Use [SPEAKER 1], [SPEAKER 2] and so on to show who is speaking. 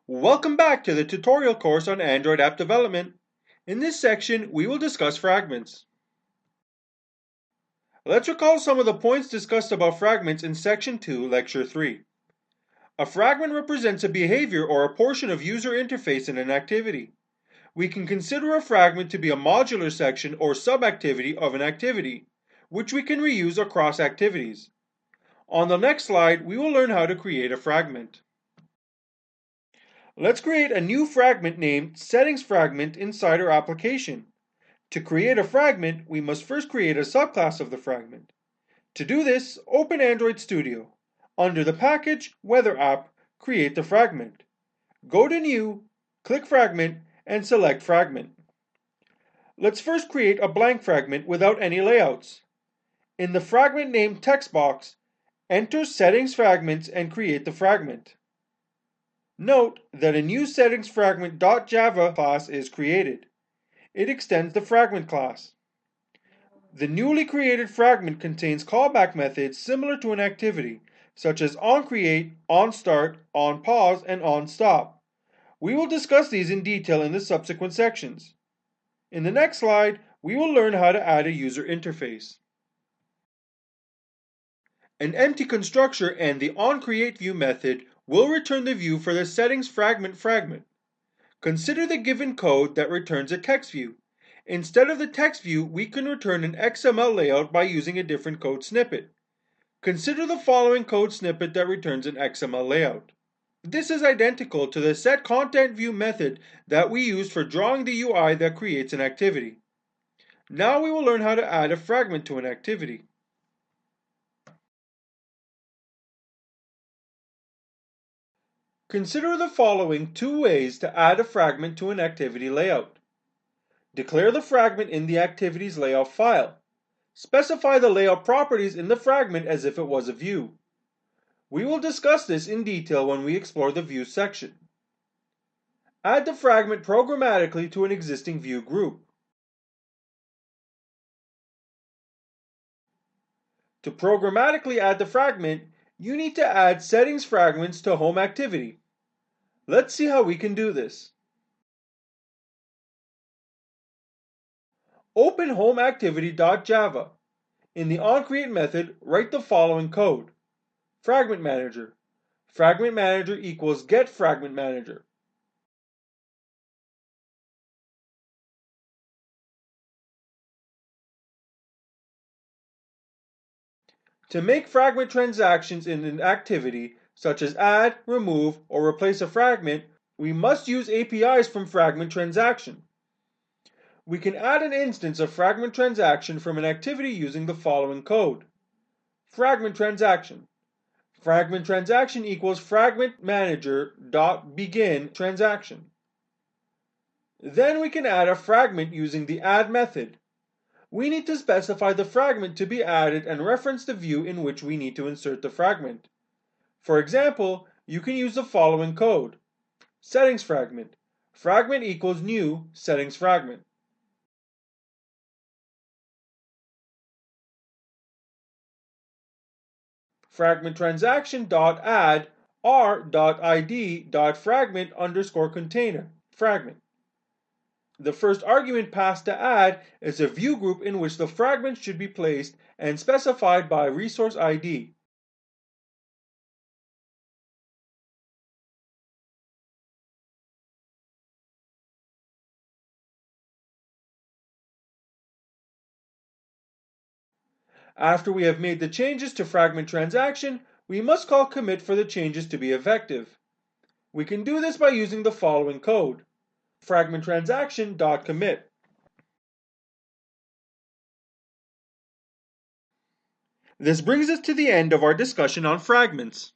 [SPEAKER 1] Welcome back to the tutorial course on Android app development. In this section, we will discuss fragments. Let's recall some of the points discussed about fragments in Section 2, Lecture 3. A fragment represents a behavior or a portion of user interface in an activity. We can consider a fragment to be a modular section or subactivity of an activity, which we can reuse across activities. On the next slide, we will learn how to create a fragment. Let's create a new fragment named Settings Fragment inside our application. To create a fragment, we must first create a subclass of the fragment. To do this, open Android Studio. Under the package, Weather app, create the fragment. Go to New, click Fragment, and select Fragment. Let's first create a blank fragment without any layouts. In the fragment name text box, enter Settings Fragments and create the fragment. Note that a new settings fragment.java class is created. It extends the fragment class. The newly created fragment contains callback methods similar to an activity, such as onCreate, onStart, onPause, and onStop. We will discuss these in detail in the subsequent sections. In the next slide, we will learn how to add a user interface. An empty constructor and the onCreateView method will return the view for the settings fragment. Consider the given code that returns a text view. Instead of the text view, we can return an XML layout by using a different code snippet. Consider the following code snippet that returns an XML layout. This is identical to the setContentView method that we use for drawing the UI that creates an activity. Now we will learn how to add a fragment to an activity. Consider the following two ways to add a fragment to an activity layout. Declare the fragment in the activity's layout file. Specify the layout properties in the fragment as if it was a view. We will discuss this in detail when we explore the views section. Add the fragment programmatically to an existing view group. To programmatically add the fragment, you need to add settings fragments to home activity. Let's see how we can do this. Open homeactivity.java. In the onCreate method, write the following code. Fragment manager. Fragment manager equals getFragmentManager. To make fragment transactions in an activity, such as add, remove, or replace a fragment, we must use APIs from Fragment Transaction. We can add an instance of Fragment Transaction from an activity using the following code. Fragment Transaction. Fragment Transaction equals FragmentManager.begin transaction. Then we can add a fragment using the add method. We need to specify the fragment to be added and reference the view in which we need to insert the fragment. For example, you can use the following code. Settings fragment. Fragment equals new settings fragment. Fragment transaction.add r.id.fragment_container fragment. The first argument passed to add is a view group in which the fragment should be placed and specified by resource ID. After we have made the changes to fragment transaction, we must call commit for the changes to be effective. We can do this by using the following code. Fragment transaction.commit. This brings us to the end of our discussion on fragments.